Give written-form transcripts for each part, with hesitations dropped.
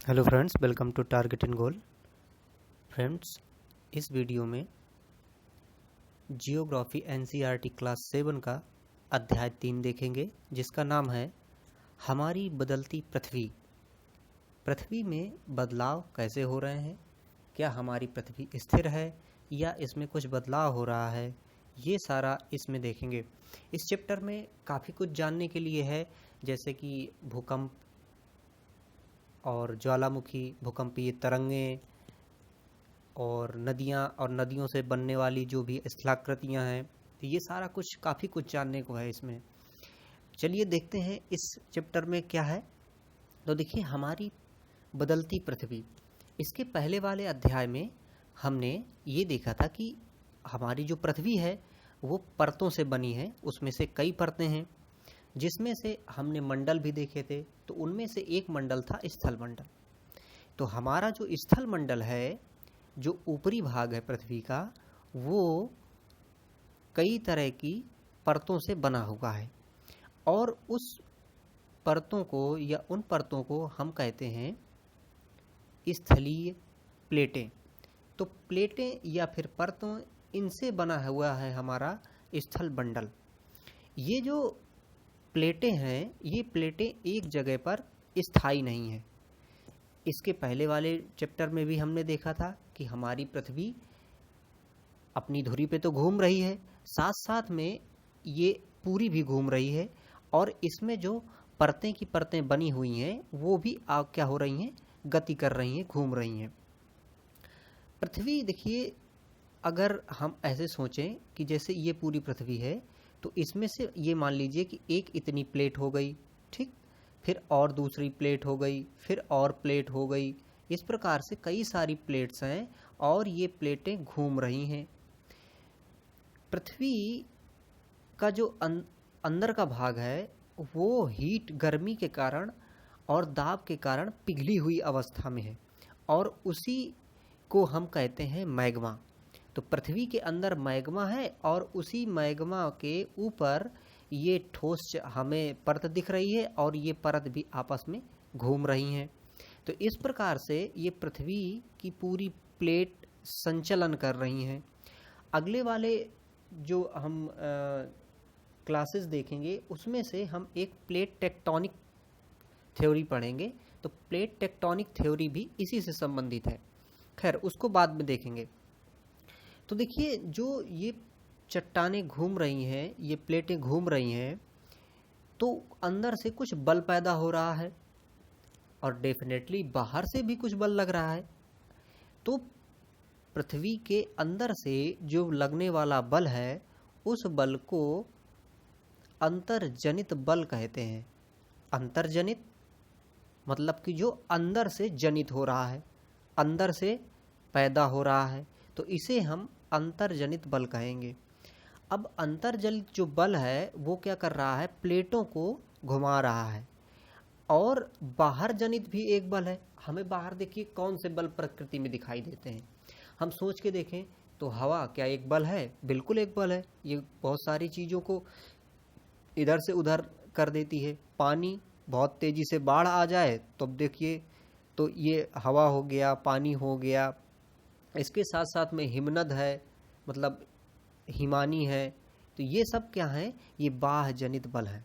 Hello friends, welcome to target and goal. Friends, इस video में geography NCERT class 7 का अध्याय 3 देखेंगे, जिसका नाम है हमारी बदलती पृथ्वी। पृथ्वी में बदलाव कैसे हो रहे हैं, क्या हमारी पृथ्वी स्थिर है या इसमें कुछ बदलाव हो रहा है, ये सारा इसमें देखेंगे। इस चैप्टर में काफ़ी कुछ जानने के लिए है, जैसे कि भूकंप और ज्वालामुखी, भूकंपीय तरंगें और नदियाँ और नदियों से बनने वाली जो भी स्थलाकृतियाँ हैं, तो ये सारा कुछ काफ़ी कुछ जानने को है इसमें। चलिए देखते हैं इस चैप्टर में क्या है। तो देखिए, हमारी बदलती पृथ्वी, इसके पहले वाले अध्याय में हमने ये देखा था कि हमारी जो पृथ्वी है वो परतों से बनी है। उसमें से कई परतें हैं, जिसमें से हमने मंडल भी देखे थे। तो उनमें से एक मंडल था स्थल मंडल। तो हमारा जो स्थल मंडल है, जो ऊपरी भाग है पृथ्वी का, वो कई तरह की परतों से बना हुआ है और उस परतों को या उन परतों को हम कहते हैं स्थलीय प्लेटें। तो प्लेटें या फिर परतों, इनसे बना हुआ है हमारा स्थल मंडल। ये जो प्लेटें हैं, ये प्लेटें एक जगह पर स्थायी नहीं हैं। इसके पहले वाले चैप्टर में भी हमने देखा था कि हमारी पृथ्वी अपनी धुरी पे तो घूम रही है, साथ साथ में ये पूरी भी घूम रही है, और इसमें जो परतें की परतें बनी हुई हैं वो भी क्या हो रही हैं, गति कर रही हैं, घूम रही हैं। पृथ्वी देखिए, अगर हम ऐसे सोचें कि जैसे ये पूरी पृथ्वी है, तो इसमें से ये मान लीजिए कि एक इतनी प्लेट हो गई, ठीक, फिर और दूसरी प्लेट हो गई, फिर और प्लेट हो गई। इस प्रकार से कई सारी प्लेट्स हैं और ये प्लेटें घूम रही हैं। पृथ्वी का जो अंदर का भाग है वो हीट, गर्मी के कारण और दाब के कारण पिघली हुई अवस्था में है, और उसी को हम कहते हैं मैग्मा। तो पृथ्वी के अंदर मैग्मा है और उसी मैग्मा के ऊपर ये ठोस हमें परत दिख रही है, और ये परत भी आपस में घूम रही हैं। तो इस प्रकार से ये पृथ्वी की पूरी प्लेट संचलन कर रही हैं। अगले वाले जो हम क्लासेस देखेंगे, उसमें से हम एक प्लेट टेक्टोनिक थ्योरी पढ़ेंगे। तो प्लेट टेक्टोनिक थ्योरी भी इसी से संबंधित है, खैर उसको बाद में देखेंगे। तो देखिए, जो ये चट्टानें घूम रही हैं, ये प्लेटें घूम रही हैं, तो अंदर से कुछ बल पैदा हो रहा है और डेफिनेटली बाहर से भी कुछ बल लग रहा है। तो पृथ्वी के अंदर से जो लगने वाला बल है, उस बल को अंतर्जनित बल कहते हैं। अंतर्जनित मतलब कि जो अंदर से जनित हो रहा है, अंदर से पैदा हो रहा है, तो इसे हम अंतर्जनित बल कहेंगे। अब अंतर्जनित जो बल है वो क्या कर रहा है, प्लेटों को घुमा रहा है। और बाहर जनित भी एक बल है। हमें बाहर देखिए कौन से बल प्रकृति में दिखाई देते हैं, हम सोच के देखें तो हवा क्या एक बल है? बिल्कुल एक बल है। ये बहुत सारी चीज़ों को इधर से उधर कर देती है। पानी, बहुत तेज़ी से बाढ़ आ जाए तो अब देखिए, तो ये हवा हो गया, पानी हो गया। इसके साथ साथ में हिमनद है, मतलब हिमानी है। तो ये सब क्या है, ये बाह्य जनित बल है।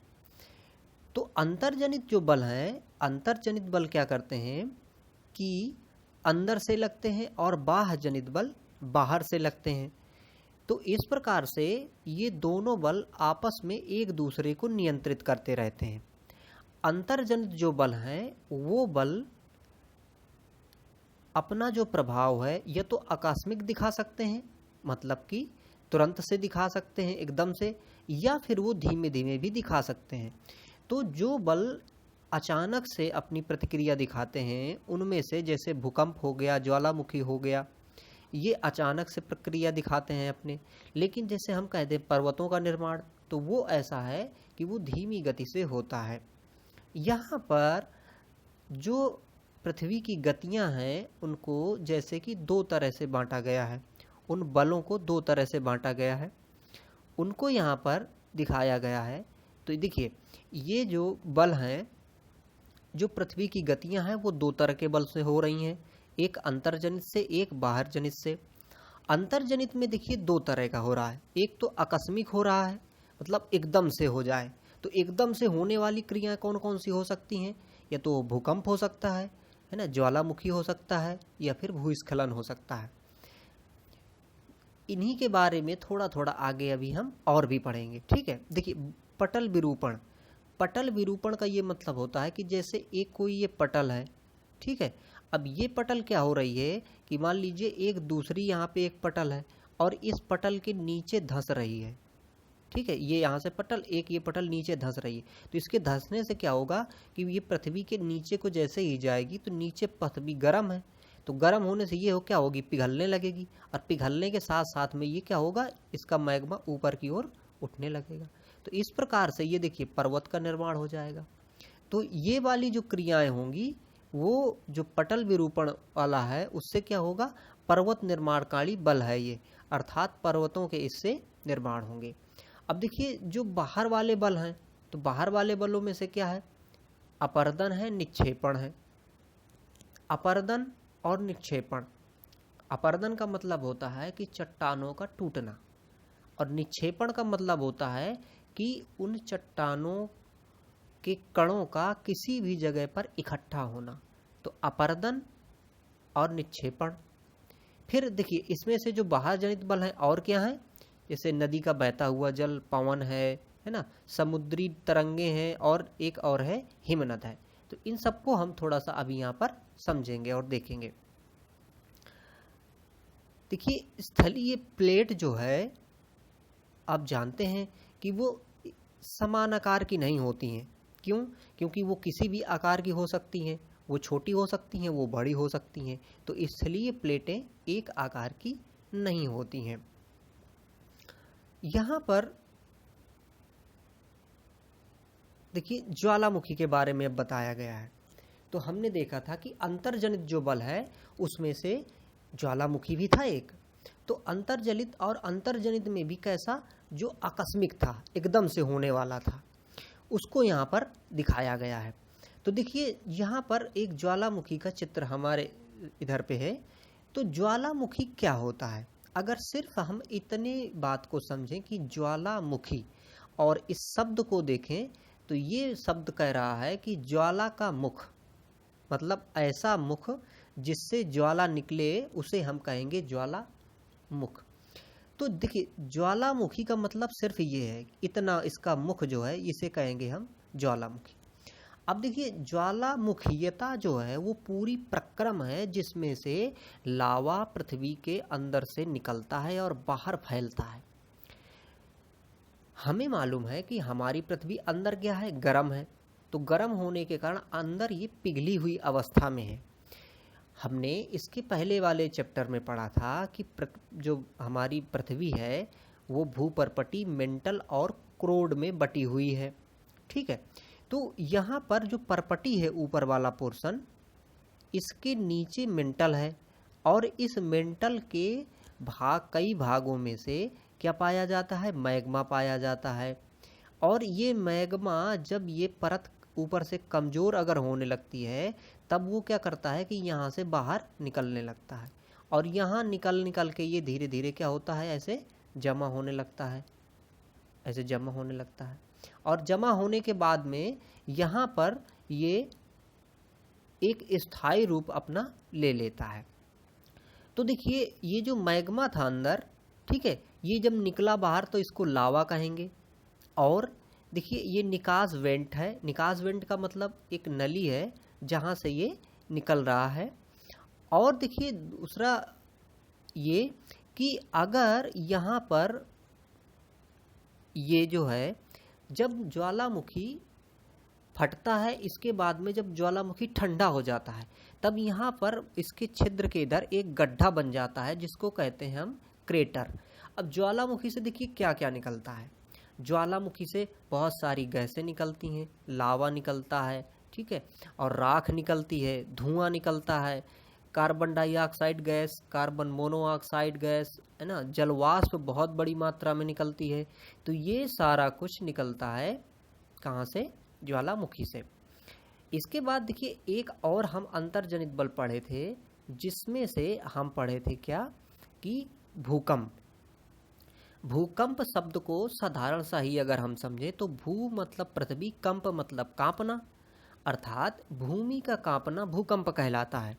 तो अंतर्जनित जो बल है, अंतर्जनित बल क्या करते हैं कि अंदर से लगते हैं और बाह्य जनित बल बाहर से लगते हैं। तो इस प्रकार से ये दोनों बल आपस में एक दूसरे को नियंत्रित करते रहते हैं। अंतर्जनित जो बल है वो बल अपना जो प्रभाव है या तो आकस्मिक दिखा सकते हैं, मतलब कि तुरंत से दिखा सकते हैं एकदम से, या फिर वो धीमे धीमे भी दिखा सकते हैं। तो जो बल अचानक से अपनी प्रतिक्रिया दिखाते हैं, उनमें से जैसे भूकंप हो गया, ज्वालामुखी हो गया, ये अचानक से प्रक्रिया दिखाते हैं अपने। लेकिन जैसे हम कहते हैं पर्वतों का निर्माण, तो वो ऐसा है कि वो धीमी गति से होता है। यहाँ पर जो पृथ्वी की गतियाँ हैं, उनको जैसे कि दो तरह से बांटा गया है, उन बलों को दो तरह से बांटा गया है, उनको यहाँ पर दिखाया गया है। तो देखिए, ये जो बल हैं, जो पृथ्वी की गतियां हैं वो दो तरह के बल से हो रही हैं, एक अंतर्जनित से, एक बाहर जनित से। अंतर्जनित में देखिए दो तरह का हो रहा है, एक तो आकस्मिक हो रहा है, मतलब एकदम से हो जाए। तो एकदम से होने वाली क्रियाएं कौन कौन सी हो सकती हैं? या तो भूकंप हो सकता है ना, ज्वालामुखी हो सकता है, या फिर भूस्खलन हो सकता है। इन्हीं के बारे में थोड़ा थोड़ा आगे अभी हम और भी पढ़ेंगे, ठीक है। देखिए पटल विरूपण, पटल विरूपण का ये मतलब होता है कि जैसे एक कोई ये पटल है, ठीक है। अब ये पटल क्या हो रही है कि मान लीजिए एक दूसरी यहाँ पे एक पटल है और इस पटल के नीचे धंस रही है, ठीक है। ये यहाँ से पटल, एक ये पटल नीचे धंस रही है। तो इसके धंसने से क्या होगा कि ये पृथ्वी के नीचे को जैसे ही जाएगी तो नीचे पृथ्वी गर्म है, तो गर्म होने से ये क्या होगी, पिघलने लगेगी, और पिघलने के साथ साथ में ये क्या होगा, इसका मैग्मा ऊपर की ओर उठने लगेगा। तो इस प्रकार से ये देखिए पर्वत का निर्माण हो जाएगा। तो ये वाली जो क्रियाएं होंगी वो जो पटल विरूपण वाला है उससे क्या होगा, पर्वत निर्माणकारी बल है ये, अर्थात पर्वतों के इससे निर्माण होंगे। अब देखिए जो बाहर वाले बल हैं, तो बाहर वाले बलों में से क्या है, अपरदन है, निक्षेपण है। अपरदन और निक्षेपण, अपरदन का मतलब होता है कि चट्टानों का टूटना, और निक्षेपण का मतलब होता है कि उन चट्टानों के कणों का किसी भी जगह पर इकट्ठा होना। तो अपरदन और निक्षेपण। फिर देखिए इसमें से जो बाहर जनित बल है और क्या है, जैसे नदी का बहता हुआ जल, पवन है ना, समुद्री तरंगे हैं, और एक और है हिमनद है। तो इन सबको हम थोड़ा सा अभी यहाँ पर समझेंगे और देखेंगे। देखिए स्थलीय प्लेट जो है, आप जानते हैं कि वो समान आकार की नहीं होती हैं। क्यों? क्योंकि वो किसी भी आकार की हो सकती हैं, वो छोटी हो सकती हैं, वो बड़ी हो सकती हैं। तो स्थलीय प्लेटें एक आकार की नहीं होती हैं। यहाँ पर देखिए ज्वालामुखी के बारे में अब बताया गया है। तो हमने देखा था कि अंतर्जनित जो बल है उसमें से ज्वालामुखी भी था एक। तो अंतर्जलित और अंतर्जनित में भी कैसा, जो आकस्मिक था, एकदम से होने वाला था, उसको यहाँ पर दिखाया गया है। तो देखिए यहाँ पर एक ज्वालामुखी का चित्र हमारे इधर पे है। तो ज्वालामुखी क्या होता है, अगर सिर्फ हम इतने बात को समझें कि ज्वालामुखी और इस शब्द को देखें, तो ये शब्द कह रहा है कि ज्वाला का मुख, मतलब ऐसा मुख जिससे ज्वाला निकले उसे हम कहेंगे ज्वाला मुख। तो देखिए ज्वालामुखी का मतलब सिर्फ ये है, इतना इसका मुख जो है इसे कहेंगे हम ज्वालामुखी। अब देखिए ज्वालामुखीयता जो है वो पूरी प्रक्रम है जिसमें से लावा पृथ्वी के अंदर से निकलता है और बाहर फैलता है। हमें मालूम है कि हमारी पृथ्वी अंदर क्या है, गर्म है। तो गर्म होने के कारण अंदर ये पिघली हुई अवस्था में है। हमने इसके पहले वाले चैप्टर में पढ़ा था कि जो हमारी पृथ्वी है वो भूपर्पटी, मेंटल और क्रोड में बटी हुई है, ठीक है। तो यहाँ पर जो परपटी है ऊपर वाला पोर्शन, इसके नीचे मेंटल है, और इस मेंटल के कई भागों में से क्या पाया जाता है, मैग्मा पाया जाता है। और ये मैग्मा जब ये परत ऊपर से कमज़ोर अगर होने लगती है तब वो क्या करता है कि यहाँ से बाहर निकलने लगता है, और यहाँ निकल के ये धीरे धीरे क्या होता है, ऐसे जमा होने लगता है, ऐसे जमा होने लगता है। और जमा होने के बाद में यहाँ पर ये एक स्थायी रूप अपना ले लेता है। तो देखिए ये जो मैग्मा था अंदर, ठीक है, ये जब निकला बाहर तो इसको लावा कहेंगे। और देखिए ये निकास वेंट है, निकास वेंट का मतलब एक नली है जहाँ से ये निकल रहा है। और देखिए दूसरा ये कि अगर यहाँ पर ये जो है जब ज्वालामुखी फटता है, इसके बाद में जब ज्वालामुखी ठंडा हो जाता है तब यहाँ पर इसके छिद्र के इधर एक गड्ढा बन जाता है जिसको कहते हैं हम क्रेटर। अब ज्वालामुखी से देखिए क्या क्या निकलता है, ज्वालामुखी से बहुत सारी गैसें निकलती हैं, लावा निकलता है, ठीक है, और राख निकलती है, धुआं निकलता है, carbon dioxide gas, carbon monoxide gas, है ना, जलवाष्प बहुत बड़ी मात्रा में निकलती है। तो ये सारा कुछ निकलता है कहाँ से, ज्वालामुखी से। इसके बाद देखिए एक और हम अंतर्जनित बल पढ़े थे, जिसमें से हम पढ़े थे क्या कि भूकंप। भूकंप शब्द को साधारण सा ही अगर हम समझे तो भू मतलब पृथ्वी, कंप मतलब कांपना, अर्थात भूमि का कांपना भूकंप कहलाता है।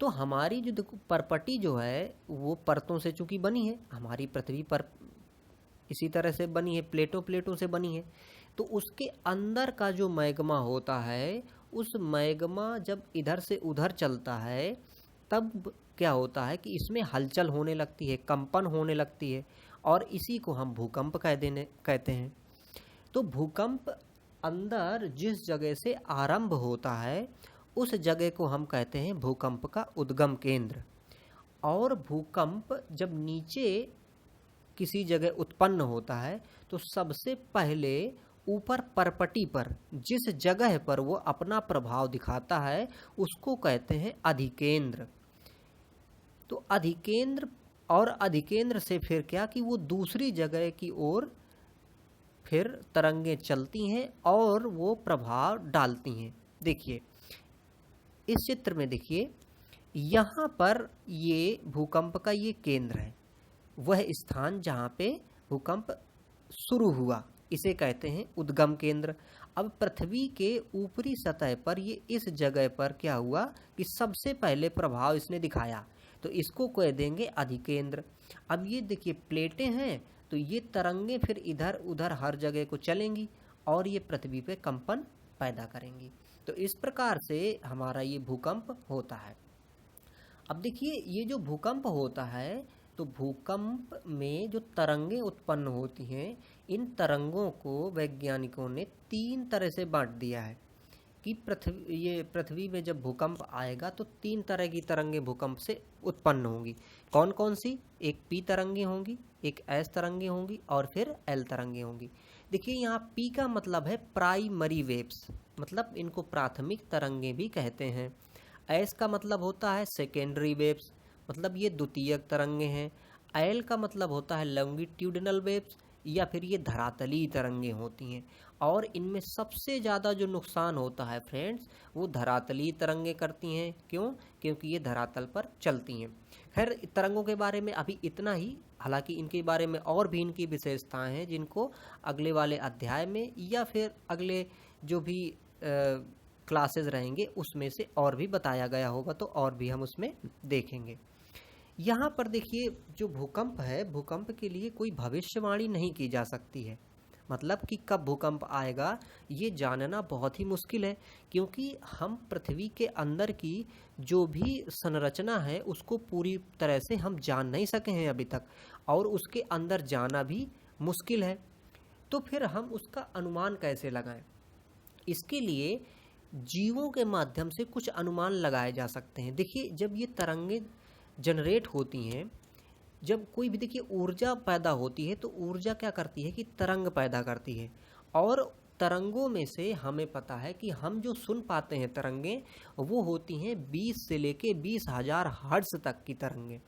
तो हमारी जो देखो परपटी जो है वो परतों से चूंकि बनी है, हमारी पृथ्वी पर इसी तरह से बनी है, प्लेटों प्लेटों से बनी है। तो उसके अंदर का जो मैग्मा होता है, उस मैग्मा जब इधर से उधर चलता है तब क्या होता है कि इसमें हलचल होने लगती है, कंपन होने लगती है, और इसी को हम भूकंप कहते हैं। तो भूकंप अंदर जिस जगह से आरंभ होता है उस जगह को हम कहते हैं भूकंप का उद्गम केंद्र। और भूकंप जब नीचे किसी जगह उत्पन्न होता है तो सबसे पहले ऊपर परपटी पर जिस जगह पर वो अपना प्रभाव दिखाता है उसको कहते हैं अधिकेंद्र। तो अधिकेंद्र, और अधिकेंद्र से फिर क्या कि वो दूसरी जगह की ओर फिर तरंगें चलती हैं और वो प्रभाव डालती हैं। देखिए इस चित्र में देखिए, यहाँ पर ये भूकंप का ये केंद्र है, वह स्थान जहाँ पे भूकंप शुरू हुआ इसे कहते हैं उद्गम केंद्र। अब पृथ्वी के ऊपरी सतह पर ये इस जगह पर क्या हुआ कि सबसे पहले प्रभाव इसने दिखाया, तो इसको कह देंगे अधिकेंद्र। अब ये देखिए प्लेटें हैं, तो ये तरंगें फिर इधर उधर हर जगह को चलेंगी और ये पृथ्वी पे कंपन पैदा करेंगी। तो इस प्रकार से हमारा ये भूकंप होता है। अब देखिए ये जो भूकंप होता है, तो भूकंप में जो तरंगें उत्पन्न होती हैं, इन तरंगों को वैज्ञानिकों ने 3 तरह से बांट दिया है कि पृथ्वी में जब भूकंप आएगा तो 3 तरह की तरंगें भूकंप से उत्पन्न होंगी। कौन कौन सी? एक पी तरंगें होंगी, एक एस तरंगें होंगी और फिर एल तरंगें होंगी। देखिए यहाँ पी का मतलब है प्राइमरी वेव्स, मतलब इनको प्राथमिक तरंगें भी कहते हैं। एस का मतलब होता है सेकेंडरी वेव्स, मतलब ये द्वितीयक तरंगें हैं। एल का मतलब होता है लॉन्गिट्यूडिनल वेव्स, या फिर ये धरातलीय तरंगें होती हैं। और इनमें सबसे ज़्यादा जो नुकसान होता है फ्रेंड्स, वो धरातलीय तरंगें करती हैं। क्यों? क्योंकि ये धरातल पर चलती हैं। खैर तरंगों के बारे में अभी इतना ही, हालांकि इनके बारे में और भी इनकी विशेषताएं हैं जिनको अगले वाले अध्याय में या फिर अगले जो भी क्लासेस रहेंगे उसमें से और भी बताया गया होगा, तो और भी हम उसमें देखेंगे। यहाँ पर देखिए जो भूकंप है, भूकंप के लिए कोई भविष्यवाणी नहीं की जा सकती है, मतलब कि कब भूकंप आएगा ये जानना बहुत ही मुश्किल है, क्योंकि हम पृथ्वी के अंदर की जो भी संरचना है उसको पूरी तरह से हम जान नहीं सके हैं अभी तक, और उसके अंदर जाना भी मुश्किल है। तो फिर हम उसका अनुमान कैसे लगाएं? इसके लिए जीवों के माध्यम से कुछ अनुमान लगाए जा सकते हैं। देखिए जब ये तरंगें जनरेट होती हैं, जब कोई भी देखिए ऊर्जा पैदा होती है, तो ऊर्जा क्या करती है कि तरंग पैदा करती है, और तरंगों में से हमें पता है कि हम जो सुन पाते हैं तरंगें वो होती हैं 20 से लेके 20,000 हर्ट्ज तक की तरंगें।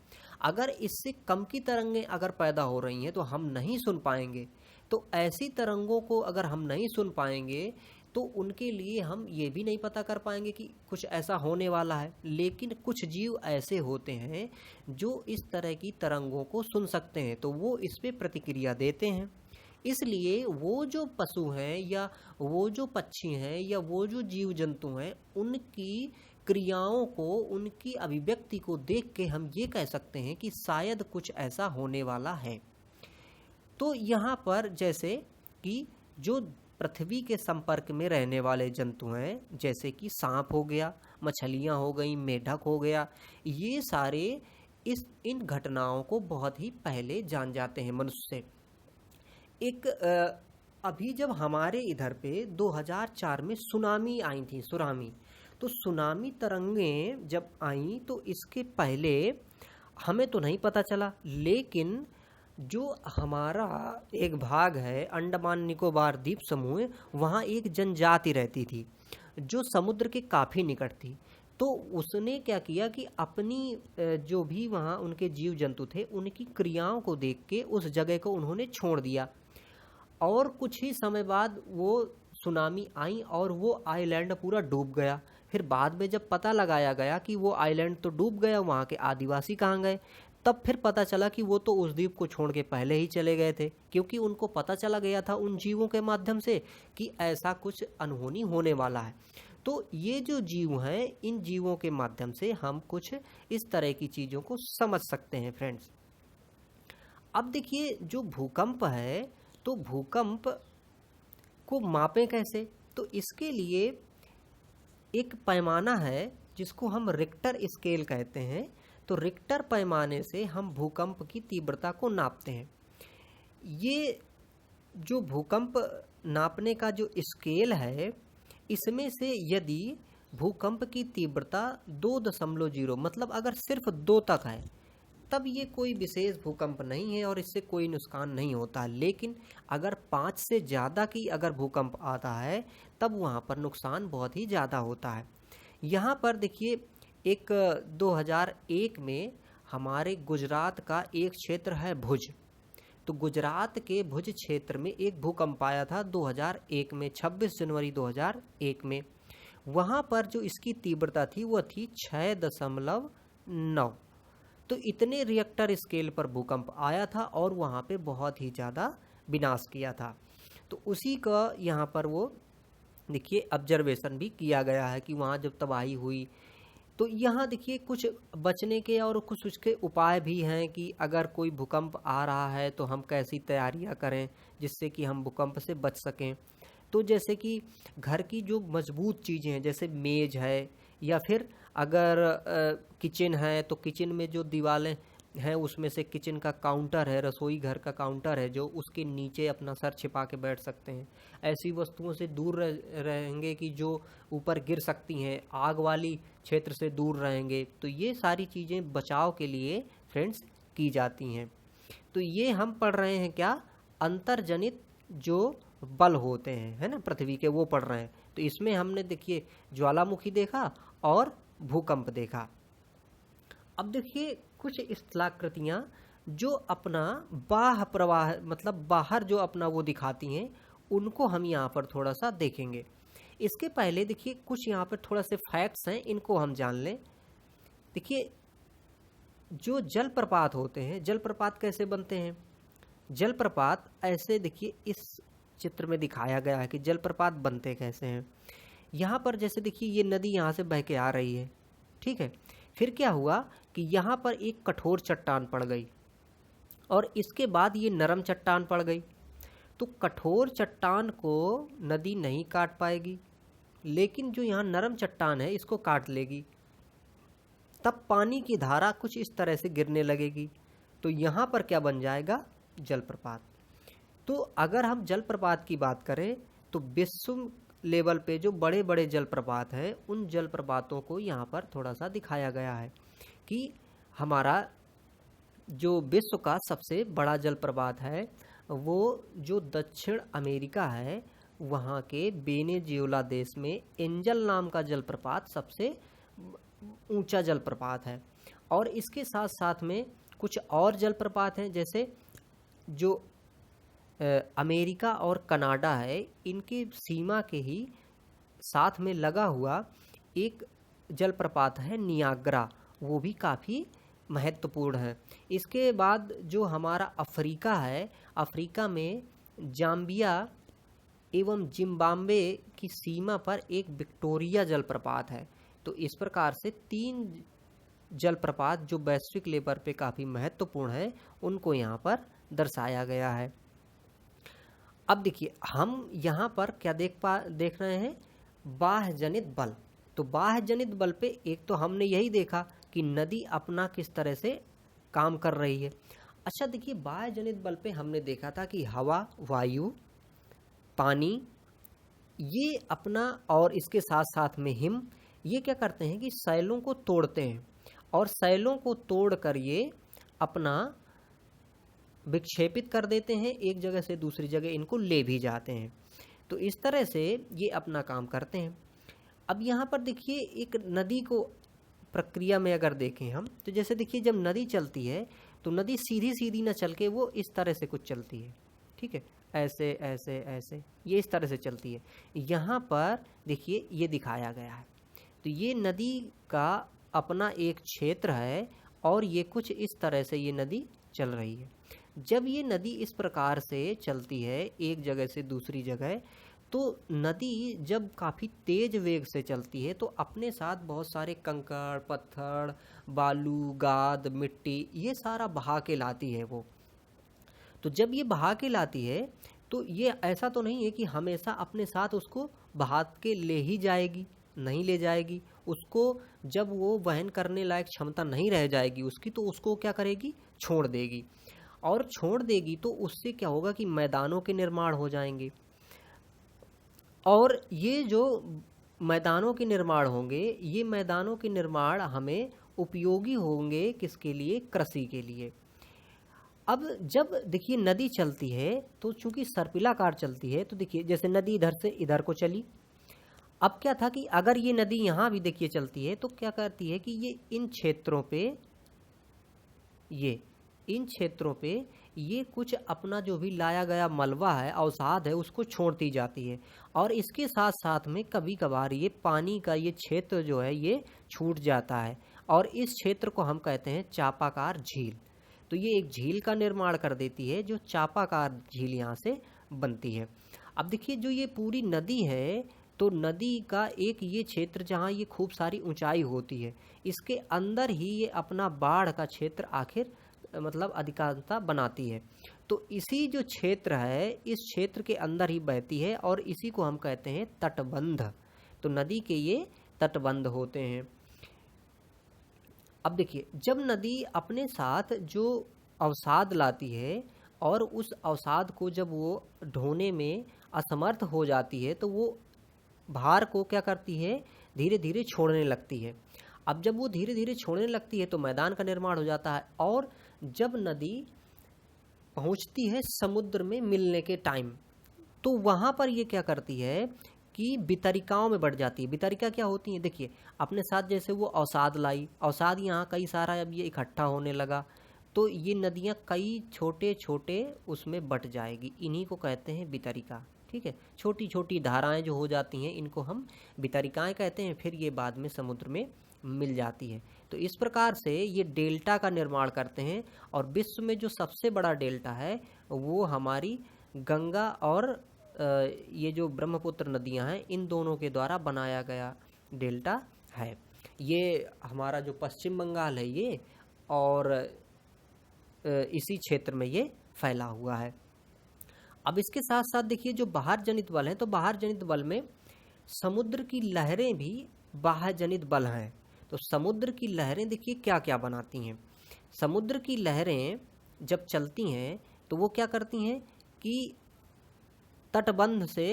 अगर इससे कम की तरंगें अगर पैदा हो रही हैं तो हम नहीं सुन पाएंगे। तो ऐसी तरंगों को अगर हम नहीं सुन पाएंगे तो उनके लिए हम ये भी नहीं पता कर पाएंगे कि कुछ ऐसा होने वाला है। लेकिन कुछ जीव ऐसे होते हैं जो इस तरह की तरंगों को सुन सकते हैं, तो वो इस पे प्रतिक्रिया देते हैं। इसलिए वो जो पशु हैं या वो जो पक्षी हैं या वो जो जीव जंतु हैं, उनकी क्रियाओं को, उनकी अभिव्यक्ति को देख के हम ये कह सकते हैं कि शायद कुछ ऐसा होने वाला है। तो यहाँ पर जैसे कि जो पृथ्वी के संपर्क में रहने वाले जंतु हैं, जैसे कि सांप हो गया, मछलियाँ हो गई, मेढक हो गया, ये सारे इन घटनाओं को बहुत ही पहले जान जाते हैं मनुष्य से। एक अभी जब हमारे इधर पे 2004 में सुनामी आई थी, सुनामी, तो सुनामी तरंगें जब आई तो इसके पहले हमें तो नहीं पता चला, लेकिन जो हमारा एक भाग है अंडमान निकोबार द्वीप समूह, वहाँ एक जनजाति रहती थी जो समुद्र के काफ़ी निकट थी। तो उसने क्या किया कि अपनी जो भी वहाँ उनके जीव जंतु थे उनकी क्रियाओं को देख के उस जगह को उन्होंने छोड़ दिया, और कुछ ही समय बाद वो सुनामी आई और वो आइलैंड पूरा डूब गया। फिर बाद में जब पता लगाया गया कि वो आइलैंड तो डूब गया, वहाँ के आदिवासी कहाँ गए, तब फिर पता चला कि वो तो उस द्वीप को छोड़ के पहले ही चले गए थे, क्योंकि उनको पता चला गया था उन जीवों के माध्यम से कि ऐसा कुछ अनहोनी होने वाला है। तो ये जो जीव हैं, इन जीवों के माध्यम से हम कुछ इस तरह की चीज़ों को समझ सकते हैं फ्रेंड्स। अब देखिए जो भूकंप है, तो भूकंप को मापें कैसे? तो इसके लिए एक पैमाना है जिसको हम रिक्टर स्केल कहते हैं। तो रिक्टर पैमाने से हम भूकंप की तीव्रता को नापते हैं। ये जो भूकंप नापने का जो स्केल है, इसमें से यदि भूकंप की तीव्रता 2.0 मतलब अगर सिर्फ 2 तक है, तब ये कोई विशेष भूकंप नहीं है और इससे कोई नुकसान नहीं होता। लेकिन अगर 5 से ज़्यादा की अगर भूकंप आता है, तब वहाँ पर नुकसान बहुत ही ज़्यादा होता है। यहाँ पर देखिए एक 2001 में हमारे गुजरात का एक क्षेत्र है भुज। तो गुजरात के भुज क्षेत्र में एक भूकंप आया था 2001 में, 26 जनवरी 2001 में। वहाँ पर जो इसकी तीव्रता थी वो थी 6.9। तो इतने रिएक्टर स्केल पर भूकंप आया था और वहाँ पे बहुत ही ज़्यादा विनाश किया था। तो उसी का यहाँ पर वो देखिए ऑब्जर्वेशन भी किया गया है कि वहाँ जब तबाही हुई। तो यहाँ देखिए कुछ बचने के और कुछ उसके उपाय भी हैं कि अगर कोई भूकंप आ रहा है तो हम कैसी तैयारियाँ करें जिससे कि हम भूकंप से बच सकें। तो जैसे कि घर की जो मजबूत चीज़ें हैं, जैसे मेज है, या फिर अगर किचन है तो किचन में जो दीवारें हैं उसमें से किचन का काउंटर है, रसोई घर का काउंटर है, जो उसके नीचे अपना सर छिपा के बैठ सकते हैं। ऐसी वस्तुओं से दूर रहेंगे कि जो ऊपर गिर सकती हैं, आग वाली क्षेत्र से दूर रहेंगे। तो ये सारी चीज़ें बचाव के लिए फ्रेंड्स की जाती हैं। तो ये हम पढ़ रहे हैं क्या, अंतर्जनित जो बल होते हैं, है ना, पृथ्वी के, वो पढ़ रहे हैं। तो इसमें हमने देखिए ज्वालामुखी देखा और भूकंप देखा। अब देखिए कुछ स्थलाकृतियाँ जो अपना बाह्य प्रवाह मतलब बाहर जो अपना वो दिखाती हैं, उनको हम यहाँ पर थोड़ा सा देखेंगे। इसके पहले देखिए कुछ यहाँ पर थोड़ा से फैक्ट्स हैं, इनको हम जान लें। देखिए जो जलप्रपात होते हैं, जलप्रपात कैसे बनते हैं? जलप्रपात ऐसे देखिए इस चित्र में दिखाया गया है कि जलप्रपात बनते कैसे हैं। यहाँ पर जैसे देखिए ये नदी यहाँ से बह के आ रही है, ठीक है। फिर क्या हुआ कि यहाँ पर एक कठोर चट्टान पड़ गई और इसके बाद ये नरम चट्टान पड़ गई। तो कठोर चट्टान को नदी नहीं काट पाएगी, लेकिन जो यहाँ नरम चट्टान है इसको काट लेगी। तब पानी की धारा कुछ इस तरह से गिरने लगेगी। तो यहाँ पर क्या बन जाएगा, जलप्रपात। तो अगर हम जलप्रपात की बात करें तो विश्व लेवल पे जो बड़े बड़े जलप्रपात हैं, उन जलप्रपातों को यहाँ पर थोड़ा सा दिखाया गया है कि हमारा जो विश्व का सबसे बड़ा जलप्रपात है वो जो दक्षिण अमेरिका है, वहाँ के वेनेजुएला देश में एंजल नाम का जलप्रपात सबसे ऊंचा जलप्रपात है। और इसके साथ साथ में कुछ और जलप्रपात हैं, जैसे जो अमेरिका और कनाडा है, इनकी सीमा के ही साथ में लगा हुआ एक जलप्रपात है नियाग्रा, वो भी काफ़ी महत्वपूर्ण है। इसके बाद जो हमारा अफ्रीका है, अफ्रीका में जाम्बिया एवं जिम्बाब्वे की सीमा पर एक विक्टोरिया जलप्रपात है। तो इस प्रकार से 3 जलप्रपात जो वैश्विक लेवल पे काफ़ी महत्वपूर्ण है, उनको यहाँ पर दर्शाया गया है। अब देखिए हम यहाँ पर क्या देख रहे हैं, बाह्य जनित बल। तो बाह्य जनित बल पे एक तो हमने यही देखा कि नदी अपना किस तरह से काम कर रही है। अच्छा देखिए बाह्य जनित बल पे हमने देखा था कि हवा, वायु, पानी, ये अपना, और इसके साथ साथ में हिम, ये क्या करते हैं कि सैलों को तोड़ते हैं और सैलों को तोड़कर ये अपना विक्षेपित कर देते हैं, एक जगह से दूसरी जगह इनको ले भी जाते हैं। तो इस तरह से ये अपना काम करते हैं। अब यहाँ पर देखिए एक नदी को प्रक्रिया में अगर देखें हम, तो जैसे देखिए जब नदी चलती है तो नदी सीधी सीधी ना चल के वो इस तरह से कुछ चलती है, ठीक है, ऐसे ऐसे ऐसे, ये इस तरह से चलती है। यहाँ पर देखिए ये दिखाया गया है। तो ये नदी का अपना एक क्षेत्र है और ये कुछ इस तरह से ये नदी चल रही है। जब ये नदी इस प्रकार से चलती है एक जगह से दूसरी जगह, तो नदी जब काफ़ी तेज वेग से चलती है तो अपने साथ बहुत सारे कंकड़, पत्थर, बालू, गाद, मिट्टी, ये सारा बहा के लाती है वो। तो जब ये बहा के लाती है तो ये ऐसा तो नहीं है कि हमेशा अपने साथ उसको बहा के ले ही जाएगी, नहीं ले जाएगी। उसको जब वो वहन करने लायक क्षमता नहीं रह जाएगी उसकी, तो उसको क्या करेगी, छोड़ देगी। और छोड़ देगी तो उससे क्या होगा कि मैदानों के निर्माण हो जाएंगे। और ये जो मैदानों के निर्माण होंगे, ये मैदानों के निर्माण हमें उपयोगी होंगे किसके लिए, कृषि के लिए। अब जब देखिए नदी चलती है तो चूंकि सर्पिलाकार चलती है, तो देखिए जैसे नदी इधर से इधर को चली। अब क्या था कि अगर ये नदी यहाँ भी देखिए चलती है तो क्या करती है कि ये इन क्षेत्रों पे ये कुछ अपना जो भी लाया गया मलबा है, अवसाद है, उसको छोड़ती जाती है। और इसके साथ साथ में कभी कभार ये पानी का ये क्षेत्र जो है ये छूट जाता है और इस क्षेत्र को हम कहते हैं चापाकार झील। तो ये एक झील का निर्माण कर देती है, जो चापाकार झील यहाँ से बनती है। अब देखिए जो ये पूरी नदी है, तो नदी का एक ये क्षेत्र जहाँ ये खूब सारी ऊंचाई होती है, इसके अंदर ही ये अपना बाढ़ का क्षेत्र आखिर मतलब अधिकांशता बनाती है। तो इसी जो क्षेत्र है, इस क्षेत्र के अंदर ही बहती है और इसी को हम कहते हैं तटबंध। तो नदी के ये तटबंध होते हैं। अब देखिए जब नदी अपने साथ जो अवसाद लाती है और उस अवसाद को जब वो ढोने में असमर्थ हो जाती है, तो वो भार को क्या करती है, धीरे धीरे छोड़ने लगती है। अब जब वो धीरे धीरे छोड़ने लगती है तो मैदान का निर्माण हो जाता है। और जब नदी पहुंचती है समुद्र में मिलने के टाइम, तो वहां पर ये क्या करती है कि वितरिकाओं में बढ़ जाती है। वितरिका क्या होती है, देखिए अपने साथ जैसे वो अवसाद लाई, अवसाद यहाँ कई सारा अब ये इकट्ठा होने लगा, तो ये नदियाँ कई छोटे छोटे उसमें बट जाएगी। इन्हीं को कहते हैं वितरिका। ठीक है, छोटी छोटी धाराएं जो हो जाती हैं इनको हम वितरिकाएं कहते हैं। फिर ये बाद में समुद्र में मिल जाती है। तो इस प्रकार से ये डेल्टा का निर्माण करते हैं। और विश्व में जो सबसे बड़ा डेल्टा है वो हमारी गंगा और ये जो ब्रह्मपुत्र नदियां हैं, इन दोनों के द्वारा बनाया गया डेल्टा है। ये हमारा जो पश्चिम बंगाल है ये, और इसी क्षेत्र में ये फैला हुआ है। अब इसके साथ साथ देखिए जो बाहर जनित बल है, तो बाहर जनित बल में समुद्र की लहरें भी बाह्य जनित बल हैं। तो समुद्र की लहरें देखिए क्या क्या बनाती हैं। समुद्र की लहरें जब चलती हैं तो वो क्या करती हैं कि तटबंध से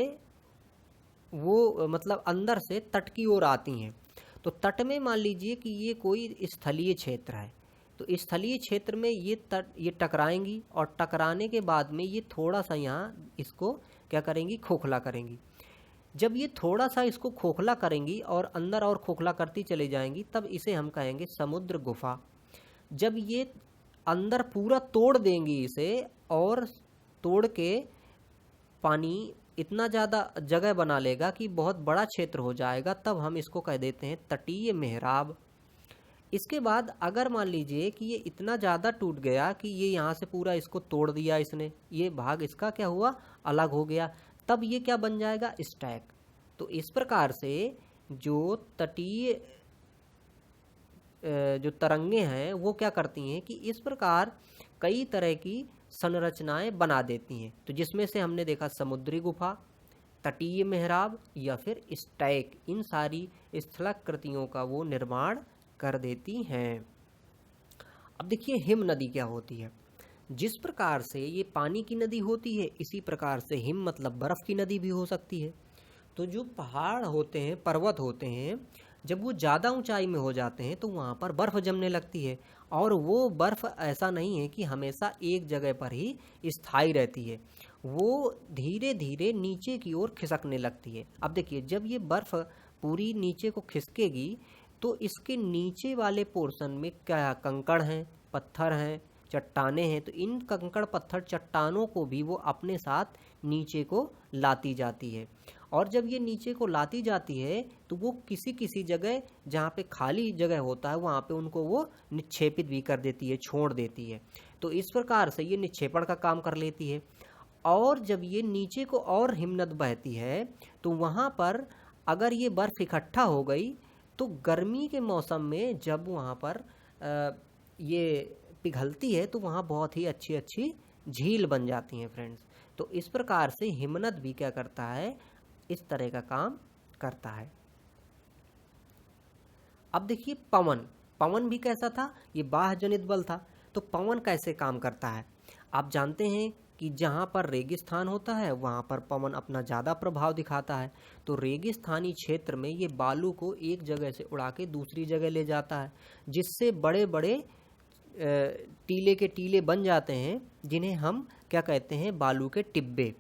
वो मतलब अंदर से तट की ओर आती हैं। तो तट में मान लीजिए कि ये कोई स्थलीय क्षेत्र है, तो स्थलीय क्षेत्र में ये टकराएंगी और टकराने के बाद में ये थोड़ा सा यहाँ इसको क्या करेंगी, खोखला करेंगी। जब ये थोड़ा सा इसको खोखला करेंगी और अंदर और खोखला करती चली जाएंगी, तब इसे हम कहेंगे समुद्र गुफा। जब ये अंदर पूरा तोड़ देंगी इसे और तोड़ के पानी इतना ज़्यादा जगह बना लेगा कि बहुत बड़ा क्षेत्र हो जाएगा, तब हम इसको कह देते हैं तटीय मेहराब। इसके बाद अगर मान लीजिए कि ये इतना ज़्यादा टूट गया कि ये यहाँ से पूरा इसको तोड़ दिया इसने, ये भाग इसका क्या हुआ, अलग हो गया, तब ये क्या बन जाएगा, स्टैक। तो इस प्रकार से जो तटीय जो तरंगे हैं वो क्या करती हैं कि इस प्रकार कई तरह की संरचनाएं बना देती हैं। तो जिसमें से हमने देखा समुद्री गुफा, तटीय मेहराब या फिर स्टैक, इन सारी स्थलाकृतियों का वो निर्माण कर देती हैं। अब देखिए हिम नदी क्या होती है। जिस प्रकार से ये पानी की नदी होती है, इसी प्रकार से हिम मतलब बर्फ की नदी भी हो सकती है। तो जो पहाड़ होते हैं, पर्वत होते हैं, जब वो ज़्यादा ऊंचाई में हो जाते हैं तो वहाँ पर बर्फ़ जमने लगती है। और वो बर्फ़ ऐसा नहीं है कि हमेशा एक जगह पर ही स्थायी रहती है, वो धीरे धीरे नीचे की ओर खिसकने लगती है। अब देखिए जब ये बर्फ़ पूरी नीचे को खिसकेगी तो इसके नीचे वाले पोर्शन में क्या कंकड़ हैं, पत्थर हैं, चट्टानें हैं, तो इन कंकड़ पत्थर चट्टानों को भी वो अपने साथ नीचे को लाती जाती है। और जब ये नीचे को लाती जाती है तो वो किसी किसी जगह जहाँ पे खाली जगह होता है वहाँ पे उनको वो निक्षेपित भी कर देती है, छोड़ देती है। तो इस प्रकार से ये निक्षेपण का काम कर लेती है। और जब ये नीचे को और हिमनद बहती है तो वहाँ पर अगर ये बर्फ इकट्ठा हो गई तो गर्मी के मौसम में जब वहाँ पर ये पिघलती है तो वहाँ बहुत ही अच्छी अच्छी झील बन जाती हैं फ्रेंड्स। तो इस प्रकार से हिमनद भी क्या करता है, इस तरह का काम करता है। अब देखिए पवन, पवन भी कैसा था, ये बाह्य जनित बल था। तो पवन कैसे काम करता है, आप जानते हैं कि जहाँ पर रेगिस्तान होता है वहाँ पर पवन अपना ज़्यादा प्रभाव दिखाता है। तो रेगिस्तानी क्षेत्र में ये बालू को एक जगह से उड़ा के दूसरी जगह ले जाता है, जिससे बड़े बड़े टीले के टीले बन जाते हैं, जिन्हें हम क्या कहते हैं, बालू के टिब्बे।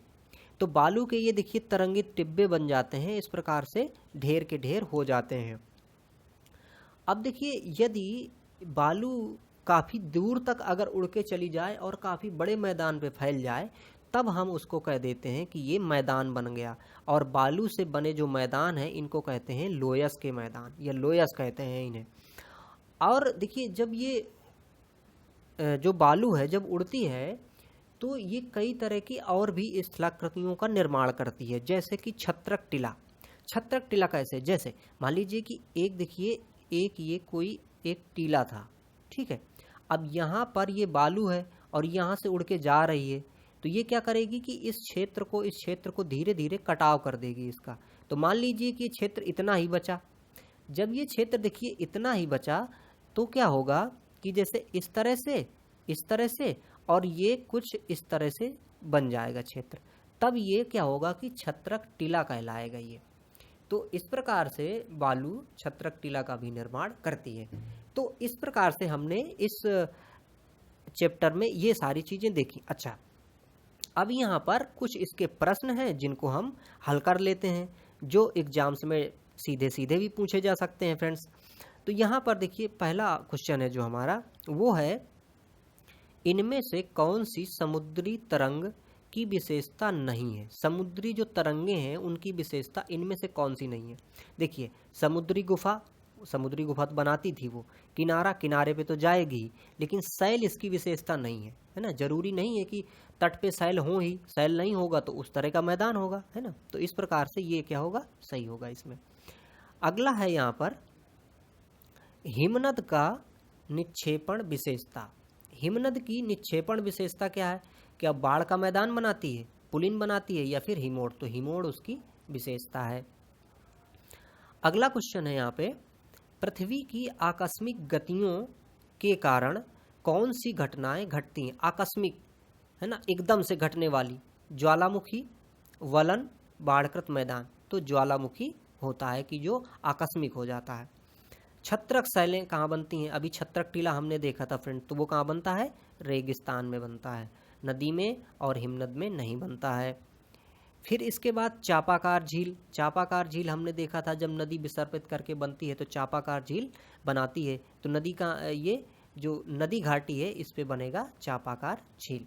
तो बालू के ये देखिए तरंगित टिब्बे बन जाते हैं, इस प्रकार से ढेर के ढेर हो जाते हैं। अब देखिए यदि बालू काफ़ी दूर तक अगर उड़ के चली जाए और काफ़ी बड़े मैदान पे फैल जाए, तब हम उसको कह देते हैं कि ये मैदान बन गया। और बालू से बने जो मैदान हैं इनको कहते हैं लोयस के मैदान, या लोयस कहते हैं इन्हें। और देखिए जब ये जो बालू है जब उड़ती है तो ये कई तरह की और भी स्थलाकृतियों का निर्माण करती है, जैसे कि छत्रक टीला। छत्रक टीला कैसे, जैसे मान लीजिए कि एक देखिए एक ये कोई एक टीला था, ठीक है। अब यहाँ पर ये बालू है और यहाँ से उड़ के जा रही है, तो ये क्या करेगी कि इस क्षेत्र को धीरे धीरे कटाव कर देगी इसका। तो मान लीजिए कि ये क्षेत्र इतना ही बचा। जब ये क्षेत्र देखिए इतना ही बचा तो क्या होगा कि जैसे इस तरह से और ये कुछ इस तरह से बन जाएगा क्षेत्र, तब ये क्या होगा कि छत्रक टीला कहलाएगा ये। तो इस प्रकार से बालू छत्रक टीला का भी निर्माण करती है। तो इस प्रकार से हमने इस चैप्टर में ये सारी चीजें देखी। अच्छा, अब यहाँ पर कुछ इसके प्रश्न हैं जिनको हम हल कर लेते हैं, जो एग्जाम्स में सीधे सीधे भी पूछे जा सकते हैं फ्रेंड्स। तो यहाँ पर देखिए पहला क्वेश्चन है जो हमारा वो है, इनमें से कौन सी समुद्री तरंग की विशेषता नहीं है। समुद्री जो तरंगे हैं उनकी विशेषता इनमें से कौन सी नहीं है। देखिए समुद्री गुफा तो बनाती थी वो, किनारे पे तो जाएगी, लेकिन सैल इसकी विशेषता नहीं है ना। जरूरी नहीं है कि तट पे सैल हो ही, सैल नहीं होगा तो उस तरह का मैदान होगा, है ना। तो इस प्रकार से ये क्या होगा, सही होगा इसमें। अगला है यहाँ पर हिमनद का निक्षेपण विशेषता। हिमनद की निक्षेपण विशेषता क्या है, क्या बाढ़ का मैदान बनाती है, पुलिन बनाती है, या फिर हिमोड़। तो हिमोड़ उसकी विशेषता है। अगला क्वेश्चन है यहाँ पे, पृथ्वी की आकस्मिक गतियों के कारण कौन सी घटनाएं घटती हैं। आकस्मिक है ना, एकदम से घटने वाली, ज्वालामुखी, वलन, बाढ़कृत मैदान। तो ज्वालामुखी होता है कि जो आकस्मिक हो जाता है। छत्रक शैलें कहाँ बनती हैं, अभी छत्रक टीला हमने देखा था फ्रेंड, तो वो कहाँ बनता है, रेगिस्तान में बनता है, नदी में और हिमनद में नहीं बनता है। फिर इसके बाद चापाकार झील। चापाकार झील हमने देखा था जब नदी विसर्पित करके बनती है तो चापाकार झील बनाती है। तो नदी का ये जो नदी घाटी है इस पे बनेगा चापाकार झील।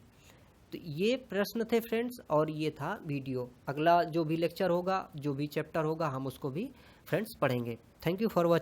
तो ये प्रश्न थे फ्रेंड्स और ये था वीडियो। अगला जो भी लेक्चर होगा, जो भी चैप्टर होगा, हम उसको भी फ्रेंड्स पढ़ेंगे। Thank you for watching.